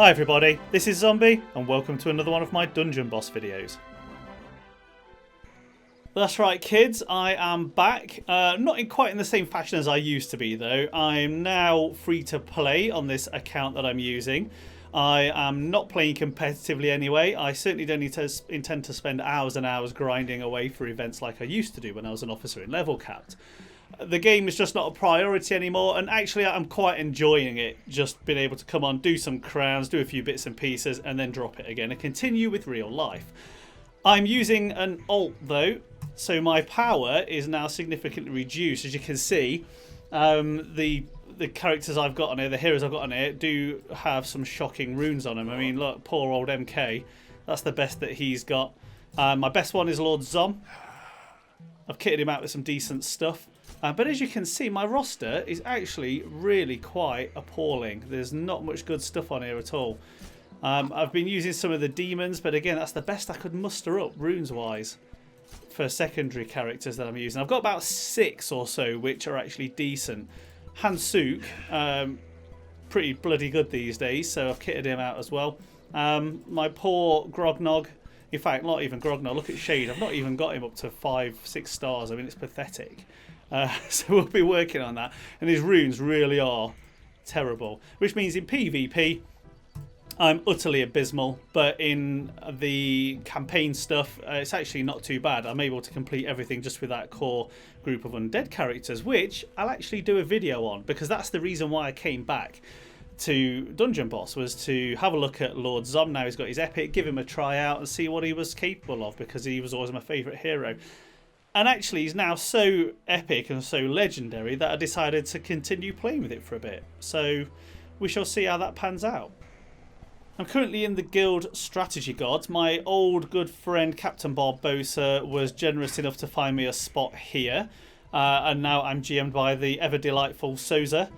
Hi everybody, this is Zombie and welcome to another one of my dungeon boss videos. That's right kids, I am back. Not in quite in the same fashion as I used to be though. I'm now free to play on this account that I'm using. I am not playing competitively anyway. I certainly don't intend to spend hours and hours grinding away for events like I used to do when I was an officer in level capped. The game is just not a priority anymore, and actually I'm quite enjoying it. Just being able to come on, do some crowns, do a few bits and pieces, and then drop it again and continue with real life. I'm using an alt though, so my power is now significantly reduced. As you can see, the characters I've got on here, the heroes I've got on here, do have some shocking runes on them. I mean, look, poor old MK. That's the best that he's got. My best one is Lord Zomm. I've kitted him out with some decent stuff. But as you can see, my roster is actually really quite appalling. There's not much good stuff on here at all. I've been using some of the demons, but again, that's the best I could muster up runes-wise for secondary characters that I'm using. I've got about 6 or so, which are actually decent. Hansuk, pretty bloody good these days, so I've kitted him out as well. My poor Grognog, in fact, not even Grognog, look at Shade. I've not even got him up to 5-6 stars. I mean, it's pathetic. So we'll be working on that. And his runes really are terrible. Which means in PvP, I'm utterly abysmal. But in the campaign stuff, it's actually not too bad. I'm able to complete everything just with that core group of undead characters, which I'll actually do a video on. Because that's the reason why I came back to Dungeon Boss, was to have a look at Lord Zomm. Now he's got his epic, give him a try out and see what he was capable of, because he was always my favourite hero. And actually he's now so epic and so legendary that I decided to continue playing with it for a bit. So we shall see how that pans out. I'm currently in the guild strategy gods. My old good friend Captain Barbosa was generous enough to find me a spot here. And now I'm GM'd by the ever delightful Soza.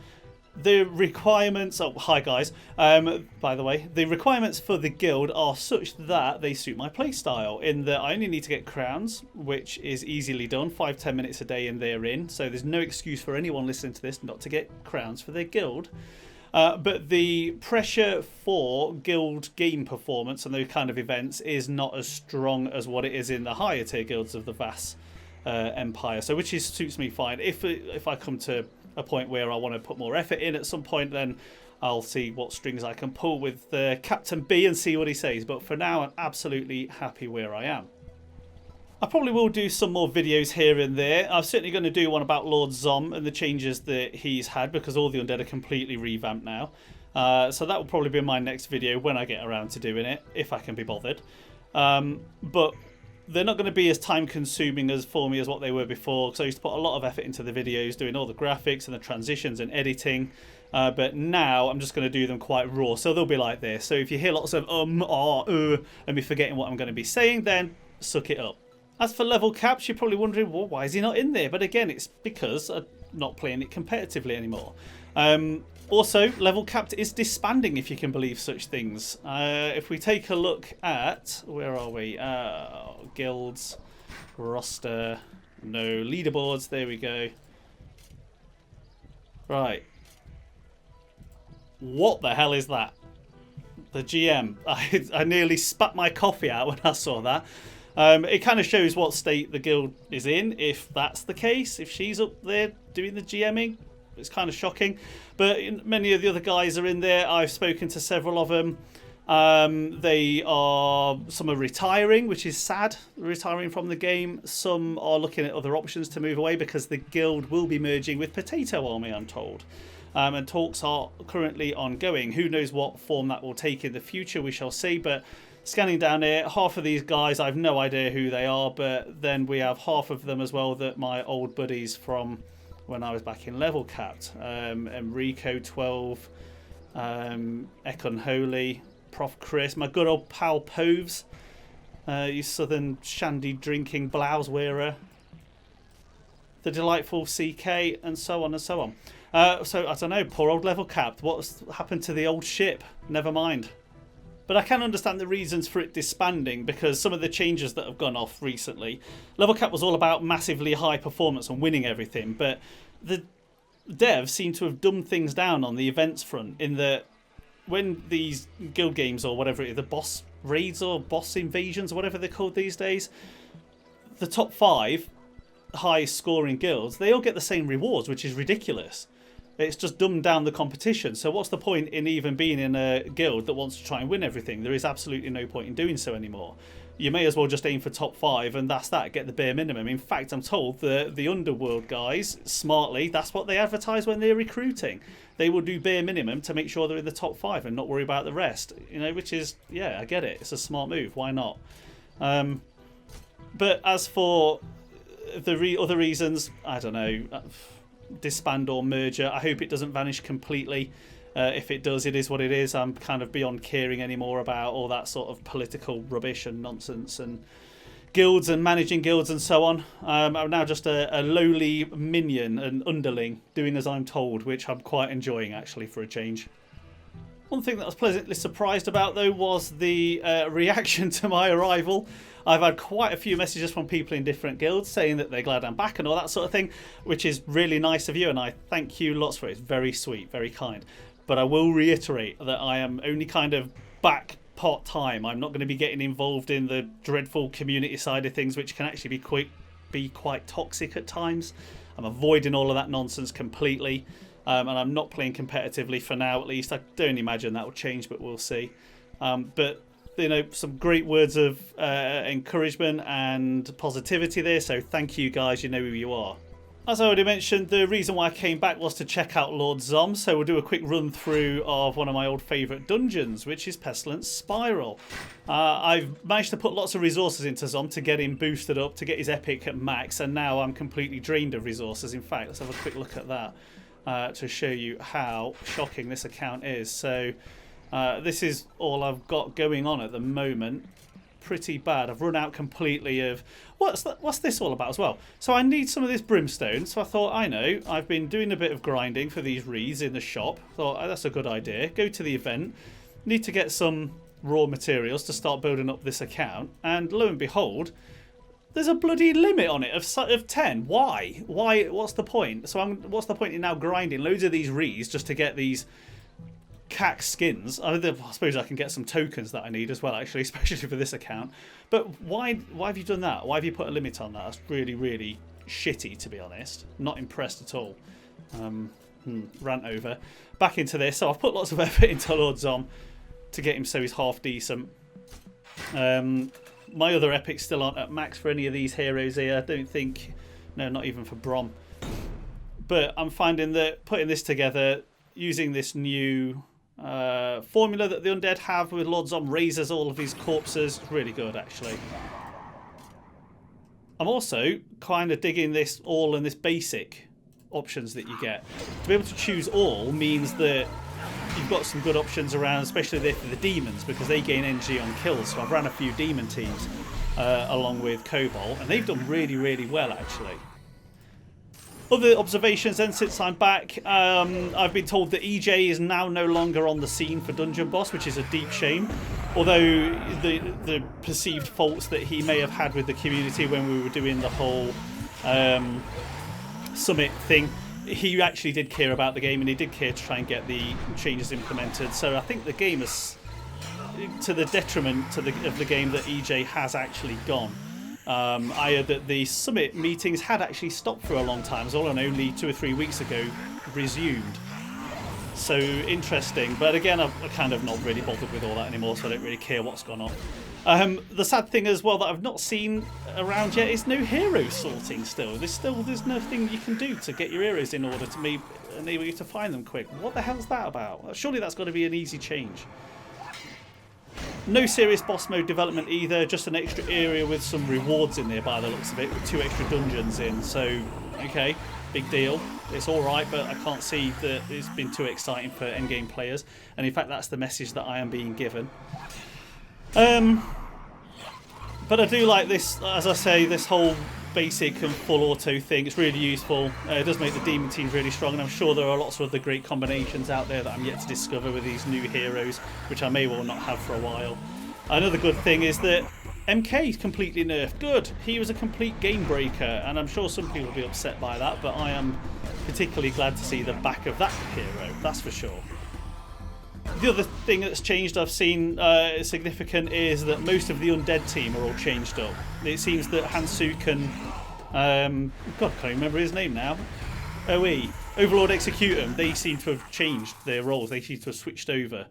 The requirements, oh hi guys, by the way, the requirements for the guild are such that they suit my playstyle, in that I only need to get crowns, which is easily done, 5-10 minutes a day and they're in, so there's no excuse for anyone listening to this not to get crowns for their guild. But the pressure for guild game performance and those kind of events is not as strong as what it is in the higher tier guilds of the vast empire, so which suits me fine. If I come to a point where I want to put more effort in at some point, then I'll see what strings I can pull with Captain B and see what he says. But for now, I'm absolutely happy where I am. I probably will do some more videos here and there. I'm certainly going to do one about Lord Zomm and the changes that he's had, because all the undead are completely revamped now. So that will probably be my next video when I get around to doing it, if I can be bothered. But they're not going to be as time consuming for me as what they were before, because I used to put a lot of effort into the videos, doing all the graphics and the transitions and editing. But now I'm just going to do them quite raw, so they'll be like this. So if you hear lots of and me forgetting what I'm going to be saying, then suck it up. As for level caps, you're probably wondering, well, why is he not in there? But again, it's because I'm not playing it competitively anymore. Also, level capped is disbanding, if you can believe such things. If we take a look at, where are we? Guilds, roster, no, leaderboards, there we go. Right. What the hell is that? The GM. I nearly spat my coffee out when I saw that. It kind of shows what state the guild is in, if that's the case. If she's up there doing the GMing, it's kind of shocking. But many of the other guys are in there. I've spoken to several of them. Some are retiring, which is sad, retiring from the game. Some are looking at other options to move away, because the guild will be merging with Potato Army, I'm told. And talks are currently ongoing. Who knows what form that will take in the future, we shall see. But scanning down here, half of these guys, I've no idea who they are, but then we have half of them as well that my old buddies from when I was back in level capped. Enrico 12, Ekon Holy, Prof Chris, my good old pal Poves, you southern shandy drinking blouse wearer, the delightful CK, and so on and so on. So I don't know, poor old level capped. What's happened to the old ship? Never mind. But I can understand the reasons for it disbanding, because some of the changes that have gone off recently. Level cap was all about massively high performance and winning everything, but the devs seem to have dumbed things down on the events front, in that when these guild games or whatever it is, the boss raids or boss invasions or whatever they're called these days, the top 5 highest scoring guilds, they all get the same rewards, which is ridiculous. It's just dumbed down the competition. So what's the point in even being in a guild that wants to try and win everything? There is absolutely no point in doing so anymore. You may as well just aim for top 5 and that's that, get the bare minimum. In fact, I'm told that the Underworld guys, smartly, that's what they advertise when they're recruiting. They will do bare minimum to make sure they're in the top 5 and not worry about the rest. You know, which is, yeah, I get it. It's a smart move. Why not? But as for the other reasons, I don't know, disband or merger, I hope it doesn't vanish completely. If it does, it is what it is. I'm kind of beyond caring anymore about all that sort of political rubbish and nonsense and guilds and managing guilds and so on. I'm now just a lowly minion, an underling, doing as I'm told, which I'm quite enjoying actually for a change. One thing that I was pleasantly surprised about though was the reaction to my arrival. I've had quite a few messages from people in different guilds saying that they're glad I'm back and all that sort of thing, which is really nice of you, and I thank you lots for it. It's very sweet, very kind. But I will reiterate that I am only kind of back part-time. I'm not going to be getting involved in the dreadful community side of things, which can actually be quite toxic at times. I'm avoiding all of that nonsense completely, and I'm not playing competitively for now at least. I don't imagine that will change, but we'll see. But you know, some great words of encouragement and positivity there, so thank you guys, you know who you are. As I already mentioned, the reason why I came back was to check out Lord Zomm, so we'll do a quick run through of one of my old favourite dungeons, which is Pestilence Spiral. I've managed to put lots of resources into Zomm to get him boosted up, to get his epic at max, and now I'm completely drained of resources. In fact, let's have a quick look at that to show you how shocking this account is. So this is all I've got going on at the moment. Pretty bad. I've run out completely of what's this all about as well. So I need some of this brimstone, so I thought, I know, I've been doing a bit of grinding for these wreaths in the shop. Thought, oh, that's a good idea. Go to the event, need to get some raw materials to start building up this account, and lo and behold, there's a bloody limit on it of 10. Why? What's the point? So what's the point in now grinding loads of these wreaths just to get these cack skins? I suppose I can get some tokens that I need as well, actually, especially for this account. But why have you done that? Why have you put a limit on that? That's really, really shitty, to be honest. Not impressed at all. Rant over. Back into this. So I've put lots of effort into Lord Zomm to get him so he's half decent. My other epics still aren't at max for any of these heroes here. I don't think... No, not even for Brom. But I'm finding that putting this together, using this new formula that the undead have with Lord Zomm raises all of his corpses, really good actually. I'm also kind of digging this all and this basic options that you get. To be able to choose all means that you've got some good options around, especially there for the demons, because they gain energy on kills. So I've ran a few demon teams along with Cobalt, and they've done really, really well actually. Other observations then since I'm back, I've been told that EJ is now no longer on the scene for Dungeon Boss, which is a deep shame. Although the perceived faults that he may have had with the community when we were doing the whole summit thing, he actually did care about the game and he did care to try and get the changes implemented. So I think the game is, to the detriment of the game, that EJ has actually gone. I heard that the summit meetings had actually stopped for a long time as well, and only 2 or 3 weeks ago resumed. So interesting, but again, I'm kind of not really bothered with all that anymore, so I don't really care what's gone on. The sad thing as well that I've not seen around yet is no hero sorting still. There's nothing you can do to get your heroes in order to enable you to find them quick. What the hell's that about? Surely that's got to be an easy change. No serious boss mode development either, just an extra area with some rewards in there by the looks of it, with 2 extra dungeons in. So, okay, big deal. It's alright, but I can't see that it's been too exciting for endgame players. And in fact, that's the message that I am being given. But I do like this, as I say, this whole basic and full auto thing. It's really useful. It does make the demon teams really strong, and I'm sure there are lots of other great combinations out there that I'm yet to discover with these new heroes, which I may well not have for a while. Another good thing is that MK is completely nerfed. Good. He was a complete game breaker, and I'm sure some people will be upset by that, but I am particularly glad to see the back of that hero, that's for sure. The other thing that's changed I've seen significant is that most of the undead team are all changed up. It seems that Hansuk and God, I can't remember his name now. OE, Overlord Executum, they seem to have changed their roles. They seem to have switched over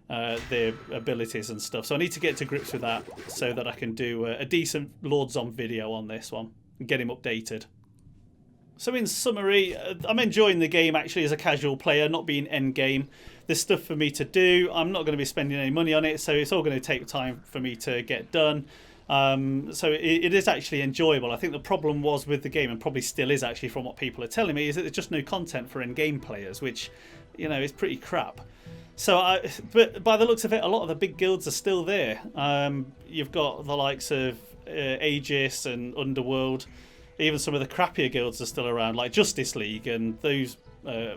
their abilities and stuff. So I need to get to grips with that so that I can do a decent Lord Zomm video on this one and get him updated. So in summary, I'm enjoying the game actually as a casual player, not being endgame. There's stuff for me to do. I'm not going to be spending any money on it, so it's all going to take time for me to get done. So it is actually enjoyable. I think the problem was with the game, and probably still is actually from what people are telling me, is that there's just no content for end-game players, which, you know, is pretty crap. So, but by the looks of it, a lot of the big guilds are still there. You've got the likes of Aegis and Underworld. Even some of the crappier guilds are still around, like Justice League and those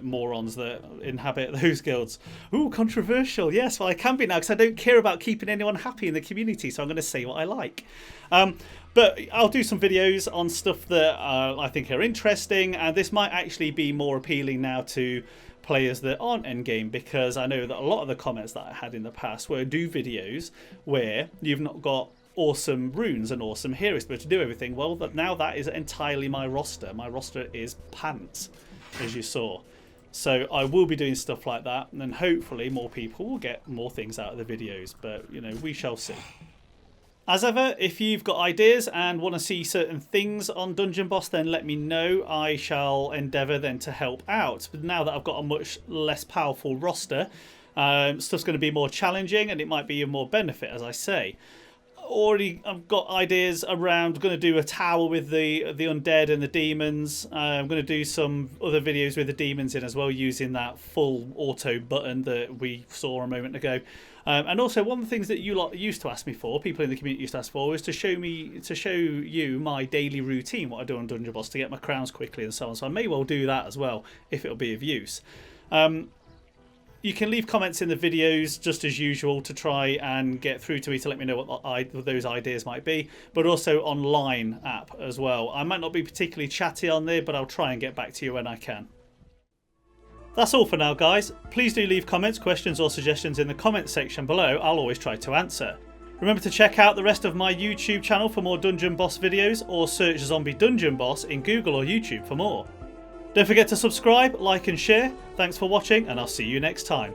morons that inhabit those guilds. Ooh, controversial. Yes, well, I can be now because I don't care about keeping anyone happy in the community, so I'm going to say what I like. But I'll do some videos on stuff that I think are interesting, and this might actually be more appealing now to players that aren't endgame, because I know that a lot of the comments that I had in the past were do videos where you've not got awesome runes and awesome heroes but to do everything. Well, now that is entirely my roster. My roster is pants, as you saw. So I will be doing stuff like that, and then hopefully more people will get more things out of the videos, but you know, we shall see. As ever, if you've got ideas and want to see certain things on Dungeon Boss, then let me know. I shall endeavour then to help out. But now that I've got a much less powerful roster, stuff's going to be more challenging, and it might be of more benefit, as I say. I've got ideas around going to do a tower with the undead and the demons. I'm going to do some other videos with the demons in as well, using that full auto button that we saw a moment ago. And also, one of the things that you lot used to ask me for, people in the community used to ask for, was to show you my daily routine, what I do on Dungeon Boss to get my crowns quickly and so on. So I may well do that as well if it'll be of use. You can leave comments in the videos just as usual to try and get through to me to let me know what those ideas might be, but also online app as well. I might not be particularly chatty on there, but I'll try and get back to you when I can. That's all for now, guys. Please do leave comments, questions or suggestions in the comments section below. I'll always try to answer. Remember to check out the rest of my YouTube channel for more Dungeon Boss videos, or search Zombie Dungeon Boss in Google or YouTube for more. Don't forget to subscribe, like and share. Thanks for watching, and I'll see you next time.